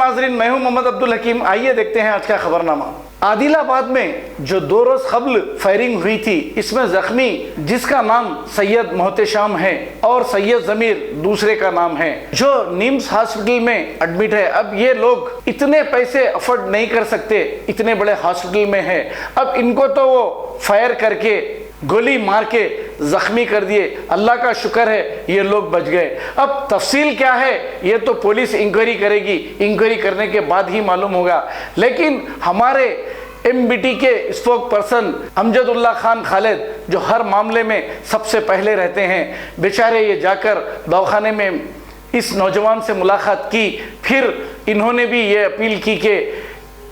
नाजरीन, मैं हूं मोहम्मद अब्दुल हकीम। आइए देखते हैं आज का खबरनामा। आदिलाबाद में जो 2 रोज कबल फायरिंग हुई थी, इसमें जख्मी जिसका नाम सैयद मोहतशाम है और सैयद जमीर दूसरे का नाम है, जो निम्स हॉस्पिटल में एडमिट है। अब ये लोग इतने पैसे अफोर्ड नहीं कर सकते, इतने बड़े हॉस्पिटल में है। अब इनको तो वो फायर करके गोली मार के जख्मी कर दिए। अल्लाह का शुक्र है ये लोग बच गए। अब तफसील क्या है ये तो पुलिस इंक्वायरी करेगी, इंक्वायरी करने के बाद ही मालूम होगा। लेकिन हमारे एमबीटी के स्पोक पर्सन अमजदुल्ला खान खालिद, जो हर मामले में सबसे पहले रहते हैं, बेचारे ये जाकर दवाखाने में इस नौजवान से मुलाकात की। फिर इन्होंने भी ये अपील की कि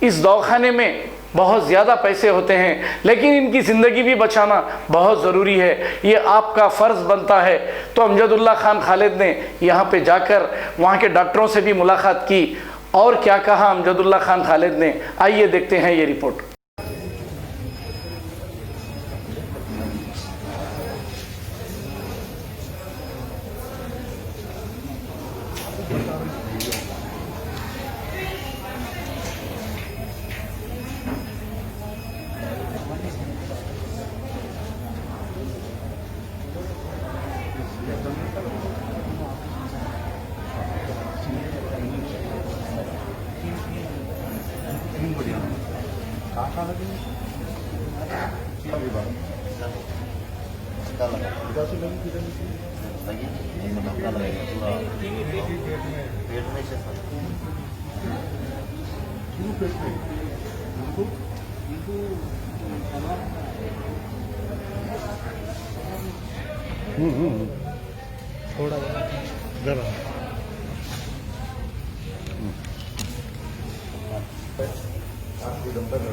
इस दवाखाने में बहुत ज़्यादा पैसे होते हैं, लेकिन इनकी ज़िंदगी भी बचाना बहुत ज़रूरी है, ये आपका फ़र्ज़ बनता है। तो अमजदुल्ला खान खालिद ने यहाँ पे जाकर वहाँ के डॉक्टरों से भी मुलाकात की। और क्या कहा अमजदुल्ला खान खालिद ने, आइए देखते हैं ये रिपोर्ट। थोड़ा जरा आपके दम पर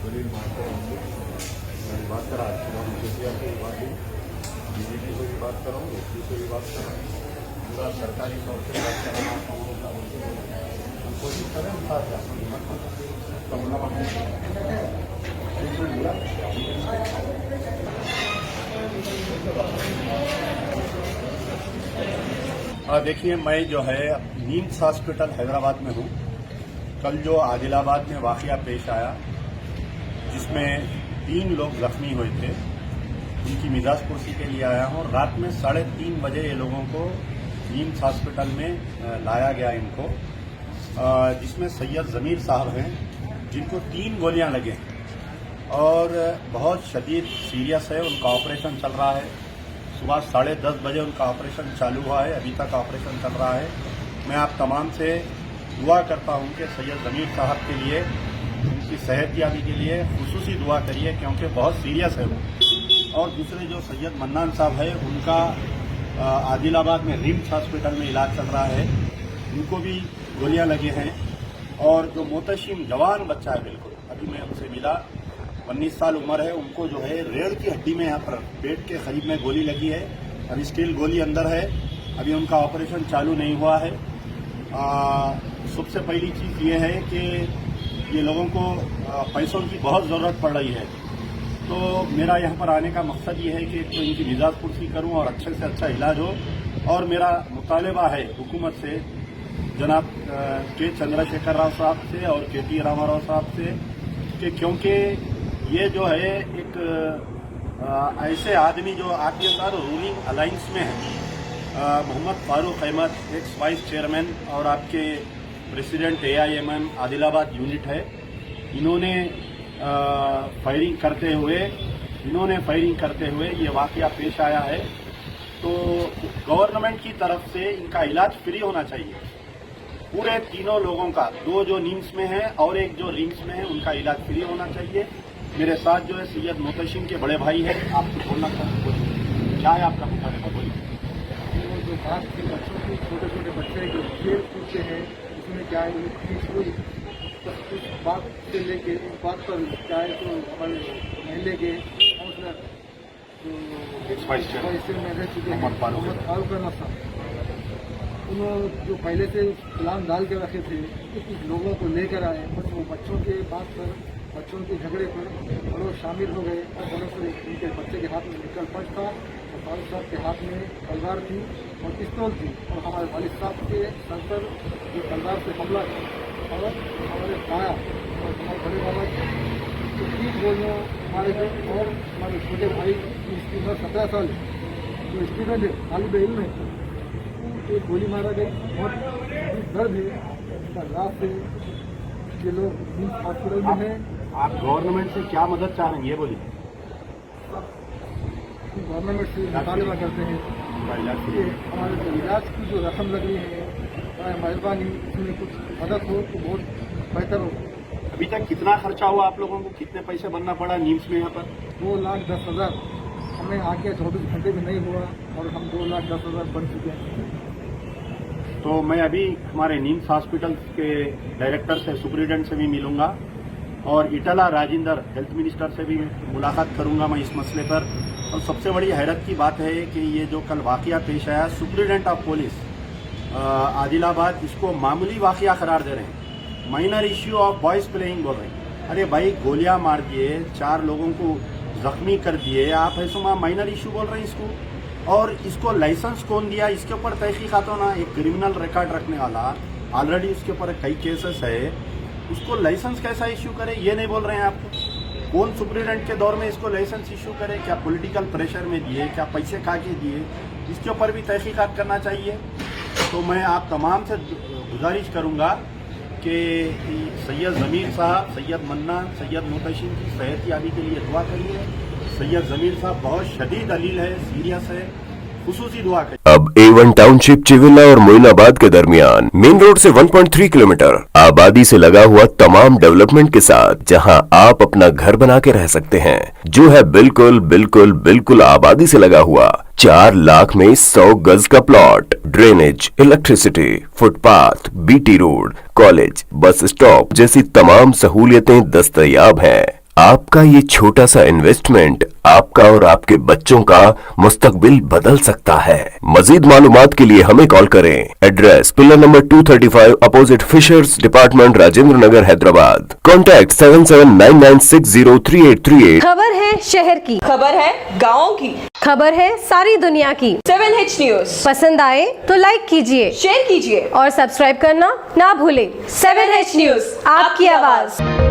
गरीब मारते होंगे। मैं बात करा केसीआर से भी बात हुई, बीजेपी से भी बात कराऊँ, एसपी से भी बात कराऊँ, पूरा सरकारी तौर से बात कराना। कोशिश करें देखिए, मैं जो है निम्स हॉस्पिटल हैदराबाद में हूँ। कल जो आदिलाबाद में वाकया पेश आया, जिसमें 3 लोग जख्मी हुए थे, उनकी मिजाज पुरसी के लिए आया हूँ। रात में 3:30 बजे ये लोगों को निम्स हॉस्पिटल में लाया गया इनको, जिसमें सैयद जमीर साहब हैं, जिनको 3 गोलियां लगे हैं और बहुत शदीद सीरियस है। उनका ऑपरेशन चल रहा है। सुबह 10:30 बजे उनका ऑपरेशन चालू हुआ है, अभी तक ऑपरेशन चल रहा है। मैं आप तमाम से दुआ करता हूं कि सैयद जमीर साहब के लिए, उनकी सेहतयाबी के लिए खुसूसी दुआ करिए, क्योंकि बहुत सीरियस है वो। और दूसरे जो सैयद मन्नान साहब है, उनका आदिलाबाद में रिम्स हॉस्पिटल में इलाज चल रहा है, उनको भी गोलियां लगी हैं। और जो मोहतशिम जवान बच्चा है, बिल्कुल अभी मैं उनसे मिला, 19 साल उम्र है, उनको जो है रीढ़ की हड्डी में यहाँ पर पेट के करीब में गोली लगी है और स्टील गोली अंदर है। अभी उनका ऑपरेशन चालू नहीं हुआ है। सबसे पहली चीज़ ये है कि ये लोगों को पैसों की बहुत ज़रूरत पड़ रही है। तो मेरा यहाँ पर आने का मकसद ये है कि तो इनकी मिजाज पुरसी करूँ और अच्छे से अच्छा इलाज हो। और मेरा मुतालबा है हुकूमत से, जनाब के चंद्रशेखर राव साहब से और KT रामाराव साहब से, कि क्योंकि ये जो है एक ऐसे आदमी जो आपके साथ रूलिंग अलायंस में है, Mohammad Farooq Ahmed, ex vice chairman और आपके प्रेसिडेंट AIMM आदिलाबाद यूनिट है, इन्होंने फायरिंग करते हुए ये वाकया पेश आया है। तो गवर्नमेंट की तरफ से इनका इलाज फ्री होना चाहिए, पूरे तीनों लोगों का, 2 जो निम्स में है और 1 जो रिम्स में है, उनका इलाज फ्री होना चाहिए। मेरे साथ जो है सैयद मोहतशिम के बड़े भाई है, आपको बोलना चाहूँगा, क्या है आपका मुताबिक? बोलिए। जो बात के बच्चों के, छोटे छोटे बच्चे जो खेल कूदते हैं, उसमें क्या है इस बात से लेके इस बात पर चाहे तो हमारे महिला के काउंसलर जो में रह चुके हैं, मोहम्मद फारूक अहमद साहब, उन्होंने जो पहले से प्लान डाल के रखे थे, कुछ लोगों को लेकर आए, बस वो बच्चों के बात पर बच्चों के झगड़े पर बड़ों शामिल हो गए और बड़ों से उनके बच्चे के हाथ में निकल पंच था और वालिद साहब के हाथ में तलवार थी और पिस्तौल थी और हमारे वालिद साहब के सर पर जो तलवार से हमला किया और हमारे ताया और हमारे बड़े बाबा तो 30 गोलियों मारे गए और हमारे छोटे भाई की उम्र 17 साल जो स्टूडेंट है तालिब इल्म है एक गोली मारा गई और दर्द है रात से ये लोग हॉस्पिटल में हैं। आप गवर्नमेंट से क्या मदद चाह रहे हैं ये बोलिए। गवर्नमेंट से मुतालबा करते हैं कि हमारे जो इलाज की जो रकम लग रही है मेहरबानी इसमें कुछ मदद हो तो बहुत बेहतर हो। अभी तक कितना खर्चा हुआ आप लोगों को, कितने पैसे भरना पड़ा नीम्स में यहाँ पर? 2,10,000 हमें आके 24 घंटे में नहीं हुआ और हम 2,10,000 बन चुके हैं। तो मैं अभी हमारे नीम्स हॉस्पिटल के डायरेक्टर से, सुपरिटेंडेंट से भी मिलूंगा और इटाला राजेंद्र हेल्थ मिनिस्टर से भी मुलाकात करूंगा मैं इस मसले पर। और सबसे बड़ी हैरत की बात है कि ये जो कल वाकया पेश आया, सुपरिटेंडेंट ऑफ पुलिस आदिलाबाद इसको मामूली वाकया करार दे रहे हैं, minor issue of boys playing बोल रहे हैं। अरे भाई गोलियां मार दिए, 4 लोगों को जख्मी कर दिए, आप ऐसा माइनर इश्यू बोल रहे हैं इसको? और इसको लाइसेंस कौन दिया, इसके ऊपर तहकीकात होना। एक क्रिमिनल रिकॉर्ड रखने वाला, ऑलरेडी उसके ऊपर कई केसेस है, उसको लाइसेंस कैसा इश्यू करे ये नहीं बोल रहे हैं आपको। कौन सुप्रीडेंट के दौर में इसको लाइसेंस इश्यू करे? क्या पॉलिटिकल प्रेशर में दिए, क्या पैसे खा के दिए? इसके ऊपर भी तहकीकात करना चाहिए। तो मैं आप तमाम से गुजारिश करूँगा कि सैयद ज़मीर साहब, सैयद मन्ना, सैयद मुतशिम की सेहत याबी के लिए दुआ करिए। सैयद ज़मीर साहब बहुत शदीद अलील है, सीरियस है, खुसूसी दुआ करिए। अब A1 टाउनशिप चिविला और मोइनाबाद के दरमियान मेन रोड से 1.3 किलोमीटर आबादी से लगा हुआ तमाम डेवलपमेंट के साथ जहां आप अपना घर बना के रह सकते हैं, जो है बिल्कुल बिल्कुल बिल्कुल आबादी से लगा हुआ। 4 लाख में 100 गज का plot, drainage, electricity, footpath, BT road, college, bus stop जैसी तमाम सहूलियतें दस्तयाब हैं। आपका ये छोटा सा इन्वेस्टमेंट आपका और आपके बच्चों का मुस्तकबिल बदल सकता है। मजीद मालूमात के लिए हमें कॉल करें। Address pillar number 235 opposite fishers department, Rajendra Nagar, Hyderabad. Contact 7799603838। खबर है शहर की, खबर है गाँव की, खबर है सारी दुनिया की। 7H न्यूज पसंद आए तो लाइक कीजिए, शेयर कीजिए और सब्सक्राइब करना ना भूलें। 7H न्यूज, आपकी आवाज।